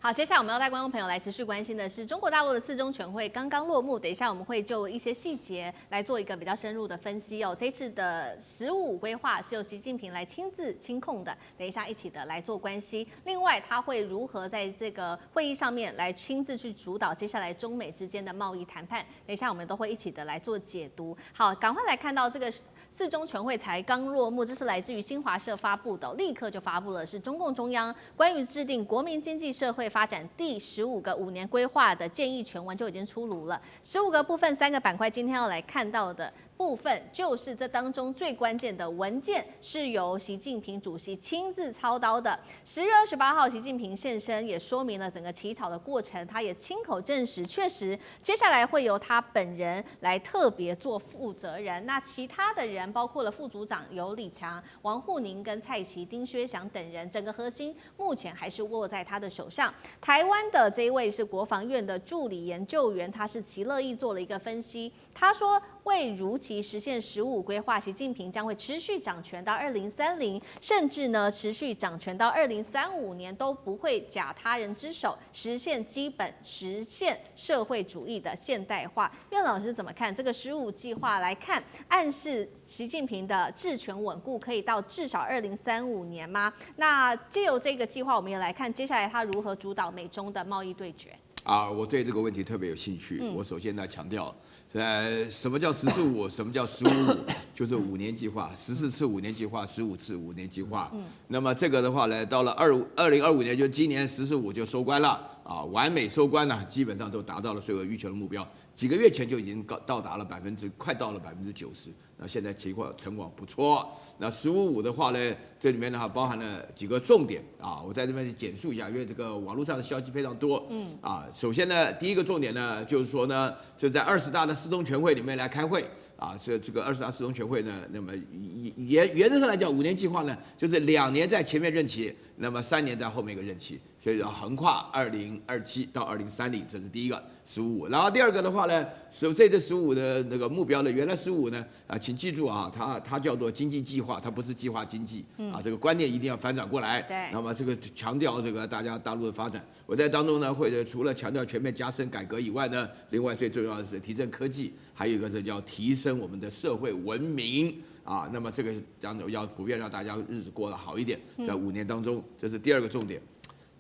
好，接下来我们要带观众朋友来持续关心的是中国大陆的四中全会刚刚落幕，等一下我们会就一些细节来做一个比较深入的分析哦。这一次的15规划是由习近平来亲自亲控的，等一下一起的来做关系。另外，他会如何在这个会议上面来亲自去主导接下来中美之间的贸易谈判？等一下我们都会一起的来做解读。好，赶快来看到这个四中全会才刚落幕，这是来自于新华社发布的，立刻就发布了，是中共中央关于制定国民经济社会发展第15个5年规划的建议全文就已经出炉了。15个部分3个板块，今天要来看到的部分就是这当中最关键的文件，是由习近平主席亲自操刀的。10月28号，习近平现身，也说明了整个起草的过程，他也亲口证实，确实接下来会由他本人来特别做负责人。那其他的人包括了副组长有李强、王沪宁跟蔡奇、丁薛祥等人，整个核心目前还是握在他的手上。台湾的这一位是国防院的助理研究员，他是齐乐意做了一个分析，他说为如期实现15规划，习近平将会持续掌权到2030，甚至呢持续掌权到2035年都不会假他人之手，实现社会主义的现代化。苑老师怎么看这个15计划来看，暗示习近平的治权稳固可以到至少2035年吗？那借由这个计划，我们也来看接下来他如何主导美中的贸易对决。我对这个问题特别有兴趣。我首先呢强调，什么叫14-5，什么叫15-5，就是5年计划，14次5年计划，15次5年计划。那么这个的话呢，到了2025年，就今年14-5就收官了完美收官了，基本上都达到了税额预求的目标。几个月前就已经到达了快到了90%，那现在情况成果不错。那15-5的话呢，这里面呢包含了几个重点我在这边简述一下，因为这个网络上的消息非常多。首先呢，第一个重点呢，就是说呢，就在20大的四中全会里面来开会这个20大四中全会呢，那么原则上来讲，5年计划呢，就是2年在前面任期，那么3年在后面一个任期，所以要横跨2027到2030，这是第一个15-5。然后第二个的话呢，这15的那个目标呢，原来15呢请记住它叫做经济计划，它不是计划经济这个观念一定要反转过来。对。那么这个强调这个大陆的发展，我在当中呢会除了强调全面加深改革以外呢，另外最重要的是提振科技，还有一个是叫提升我们的社会文明那么这个要普遍让大家日子过得好一点，在5年当中，这是第二个重点。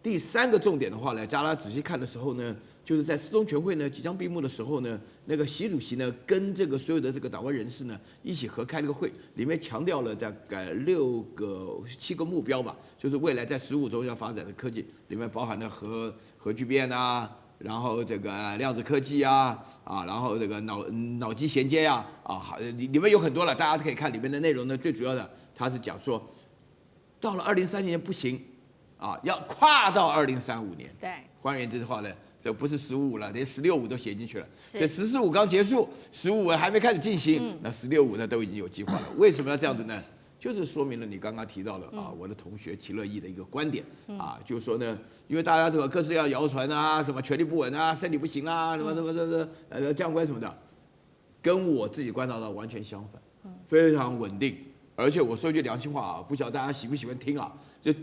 第3个重点的话呢，大家仔细看的时候呢，就是在四中全会呢即将闭幕的时候呢，那个习主席呢跟这个所有的这个党外人士呢一起合开了个会，里面强调了大概7个目标吧，就是未来在15中要发展的科技，里面包含了核聚变然后这个量子科技然后这个脑机衔接里面有很多了，大家可以看里面的内容呢。最主要的，他是讲说，到了2030年不行要跨到2035年。对，换言之的话呢，这不是15-5了，连16-5都写进去了。所以14-5刚结束，15-5还没开始进行，那16-5呢都已经有计划了。为什么要这样子呢？就是说明了你刚刚提到了我的同学齐乐意的一个观点就是说呢，因为大家这个各式要谣传什么权力不稳身体不行什么将官什么的，跟我自己观察到完全相反，非常稳定。而且我说句良心话不晓得大家喜不喜欢听就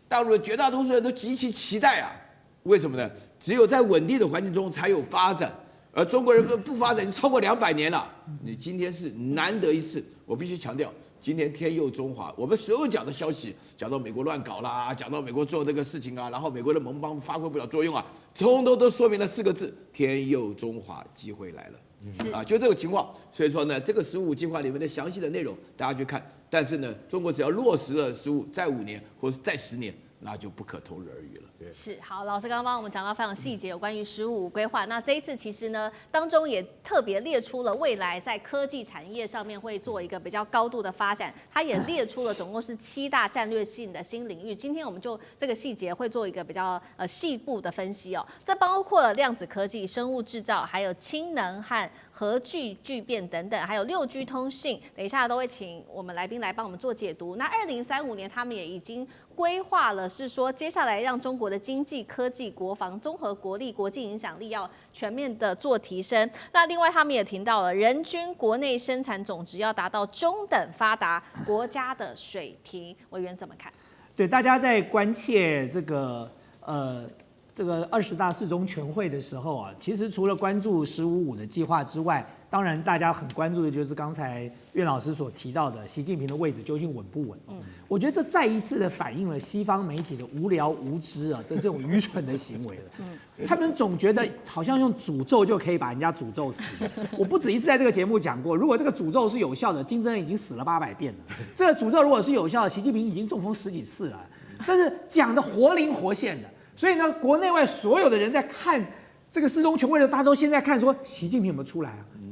大陆的绝大多数人都极其期待为什么呢？只有在稳定的环境中才有发展。而中国人不发展，超过200年了。你今天是难得一次，我必须强调，今天天佑中华，我们所有讲的消息，讲到美国乱搞啦，讲到美国做这个事情然后美国的盟邦发挥不了作用通通都说明了4个字：天佑中华，机会来了。就这个情况。所以说呢，这个15计划里面的详细的内容，大家去看。但是呢，中国只要落实了15，再5年或是再10年，那就不可同日而语了。是，好，老师刚刚帮我们讲到非常细节有关于15规划。那这一次其实呢，当中也特别列出了未来在科技产业上面会做一个比较高度的发展，它也列出了总共是7大战略性的新领域。今天我们就这个细节会做一个比较细部的分析这包括了量子科技、生物制造，还有氢能和核聚变等等，还有6G 通信。等一下都会请我们来宾来帮我们做解读。那2035年他们也已经规划了，是说接下来让中国的经济、科技、国防、综合国力、国际影响力要全面的做提升。那另外他们也提到了，人均国内生产总值要达到中等发达国家的水平。委员怎么看？对，大家在关切这这个20大四中全会的时候啊，其实除了关注“15+5”的计划之外，当然大家很关注的就是刚才苑老师所提到的习近平的位置究竟稳不稳。我觉得这再一次的反映了西方媒体的无聊无知啊的这种愚蠢的行为了。他们总觉得好像用诅咒就可以把人家诅咒死。我不止一次在这个节目讲过，如果这个诅咒是有效的，金正恩已经死了800遍了。这个诅咒如果是有效的，习近平已经中风10几次了。但是讲的活灵活现的。所以呢，国内外所有的人在看这个四中全会的时候，大家都现在看说习近平有没有出来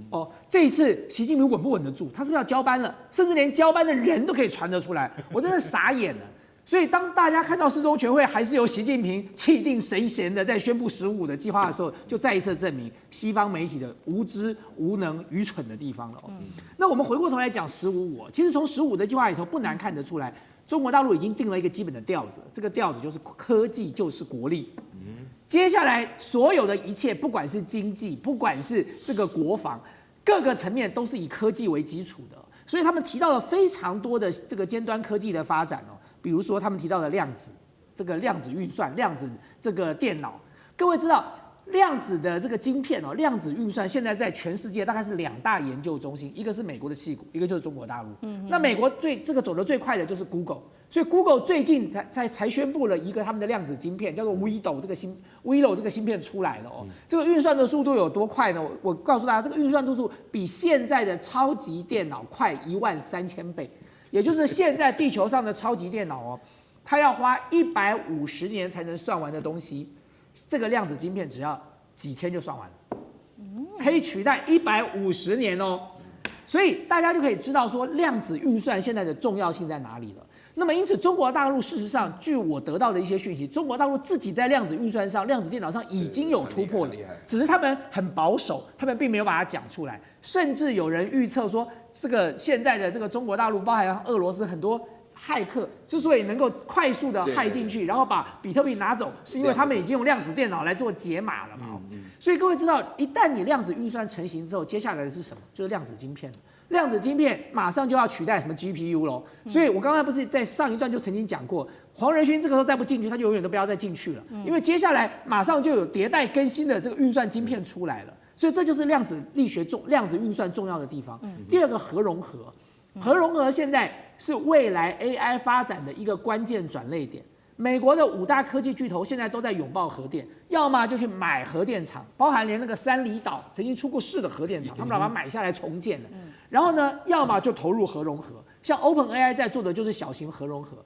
啊？这一次习近平稳不稳得住？他是不是要交班了？甚至连交班的人都可以传得出来，我真的傻眼了。所以当大家看到四中全会还是由习近平气定神闲的在宣布15+5的计划的时候，就再一次证明西方媒体的无知、无能、愚蠢的地方了。那我们回过头来讲15+5，其实从15+5的计划里头不难看得出来。中国大陆已经定了一个基本的调子，这个调子就是科技就是国力。接下来所有的一切，不管是经济，不管是这个国防，各个层面都是以科技为基础的。所以他们提到了非常多的这个尖端科技的发展哦，比如说他们提到的量子，这个量子运算、量子这个电脑。各位知道，量子的这个晶片哦，量子运算现在在全世界大概是2大研究中心，一个是美国的矽谷，一个就是中国大陆。那美国这个走得最快的就是 Google， 所以 Google 最近才宣布了一个他们的量子晶片，叫做 Willow 这个芯片出来了哦。这个运算的速度有多快呢？我告诉大家，这个运算速度比现在的超级电脑快13000倍，也就是现在地球上的超级电脑哦，它要花150年才能算完的东西。这个量子晶片只要几天就算完了，可以取代150年哦。所以大家就可以知道说量子运算现在的重要性在哪里了。那么因此，中国大陆事实上，据我得到的一些讯息，中国大陆自己在量子运算上、量子电脑上已经有突破了，只是他们很保守，他们并没有把它讲出来。甚至有人预测说，这个现在的这个中国大陆，包含俄罗斯很多骇客之所以能够快速的骇进去，然后把比特币拿走，是因为他们已经用量子电脑来做解码了嘛。所以各位知道，一旦你量子运算成型之后，接下来的是什么？就是量子晶片。量子晶片马上就要取代什么 GPU 咯。所以我刚才不是在上一段就曾经讲过，黄仁勋这个时候再不进去，他就永远都不要再进去了，因为接下来马上就有迭代更新的这个运算晶片出来了。所以这就是量子力学量子运算重要的地方。第二个核融合，核融合现在是未来 AI 发展的一个关键转捩点。美国的5大科技巨头现在都在拥抱核电，要么就去买核电厂，包含连那个三里岛曾经出过事的核电厂，他们把它买下来重建了。然后呢，要么就投入核融合，像 OpenAI 在做的就是小型核融合。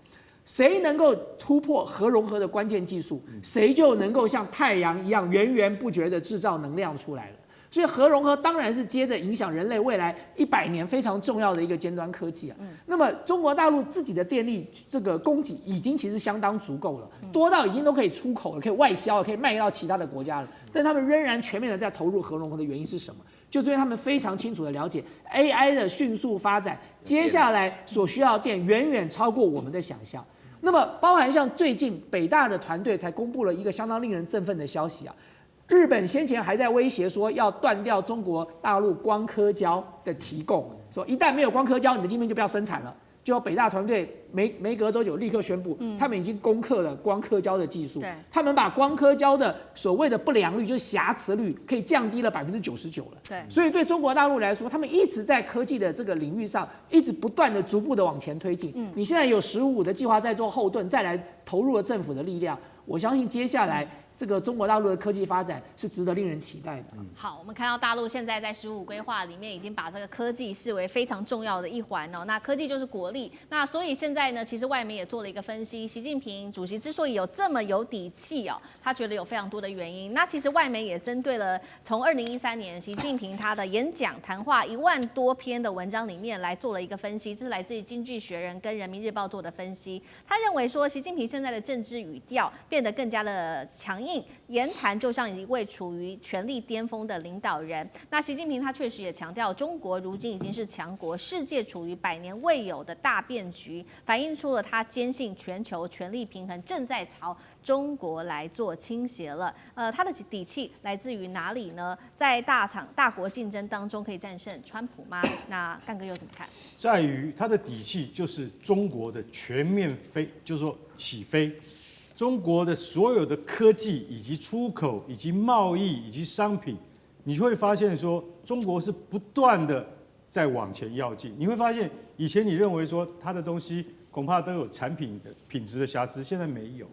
谁能够突破核融合的关键技术，谁就能够像太阳一样源源不绝的制造能量出来了。所以核融合当然是接着影响人类未来100年非常重要的一个尖端科技啊。那么中国大陆自己的电力这个供给已经其实相当足够了，多到已经都可以出口了，可以外销了，可以卖到其他的国家了。但他们仍然全面的在投入核融合的原因是什么？就是因为他们非常清楚的了解 AI 的迅速发展，接下来所需要的电远远超过我们的想象。那么包含像最近北大的团队才公布了一个相当令人振奋的消息啊。日本先前还在威胁说要断掉中国大陆光刻胶的提供，说一旦没有光刻胶，你的晶片就不要生产了。就北大团队没隔多久立刻宣布，他们已经攻克了光刻胶的技术，他们把光刻胶的所谓的不良率，就是瑕疵率，可以降低了99%了。对，所以对中国大陆来说，他们一直在科技的这个领域上，一直不断的逐步的往前推进。你现在有15+5的计划在做后盾，再来投入了政府的力量，我相信接下来这个中国大陆的科技发展是值得令人期待的。好，我们看到大陆现在在15规划里面已经把这个科技视为非常重要的一环哦。那科技就是国力，那所以现在呢，其实外媒也做了一个分析，习近平主席之所以有这么有底气哦，他觉得有非常多的原因。那其实外媒也针对了从2013年习近平他的演讲谈话1万多篇的文章里面来做了一个分析，这是来自于《经济学人》跟《人民日报》做的分析。他认为说，习近平现在的政治语调变得更加的强硬，言谈就像一位处于权力巅峰的领导人。那习近平他确实也强调，中国如今已经是强国，世界处于100年未有的大变局，反映出了他坚信全球权力平衡正在朝中国来做倾斜了。他的底气来自于哪里呢？在大国竞争当中可以战胜川普吗？那干哥又怎么看？在于他的底气就是中国的全面飞，就是说起飞。中国的所有的科技以及出口以及贸易以及商品，你就会发现说，中国是不断的在往前要进。你会发现，以前你认为说它的东西恐怕都有产品的品质的瑕疵，现在没有。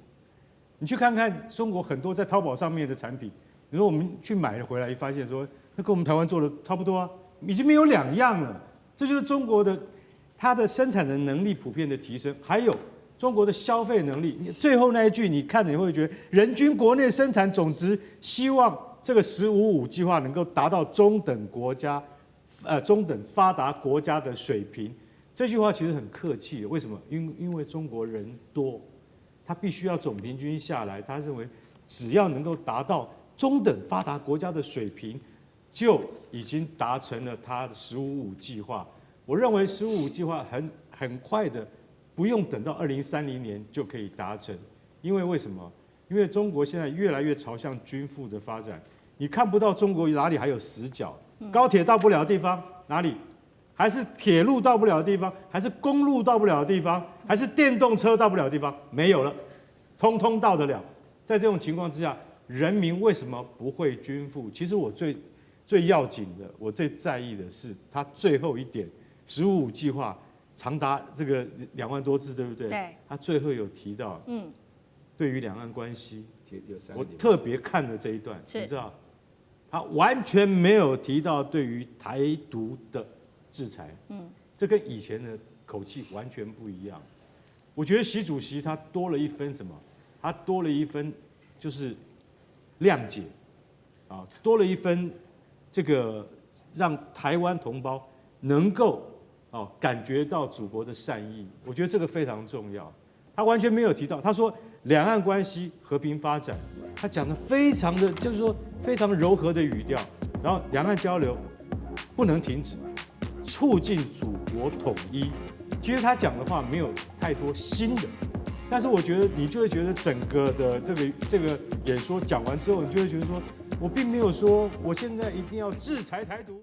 你去看看中国很多在淘宝上面的产品，你说我们去买了回来，发现说那跟我们台湾做的差不多啊，已经没有两样了。这就是中国的它的生产的能力普遍的提升，还有中国的消费能力。最后那一句，你看了你会觉得，人均国内生产总值希望这个“15+5”计划能够达到中等发达国家的水平。这句话其实很客气的，为什么？因为中国人多，他必须要总平均下来，他认为只要能够达到中等发达国家的水平，就已经达成了他的“15+5”计划。我认为“15+5”计划很快的。不用等到2030年就可以达成，因为什么？因为中国现在越来越朝向均富的发展，你看不到中国哪里还有死角，高铁到不了的地方哪里？还是铁路到不了的地方？还是公路到不了的地方？还是电动车到不了的地方？没有了，通通到得了。在这种情况之下，人民为什么不会均富？其实我最要紧的，我最在意的是它最后一点，“15+5”计划。长达这个2万多字，对不对？对。他最后有提到，对于两岸关系，我点特别看了这一段，你知道，他完全没有提到对于台独的制裁，这跟以前的口气完全不一样。我觉得习主席他多了一分什么？他多了一分就是谅解，啊，多了一分这个让台湾同胞能够。感觉到祖国的善意，我觉得这个非常重要。他完全没有提到，他说两岸关系和平发展，他讲的非常的，就是说非常柔和的语调。然后两岸交流不能停止，促进祖国统一。其实他讲的话没有太多新的，但是我觉得你就会觉得整个的这个演说讲完之后，你就会觉得说我并没有说我现在一定要制裁台独。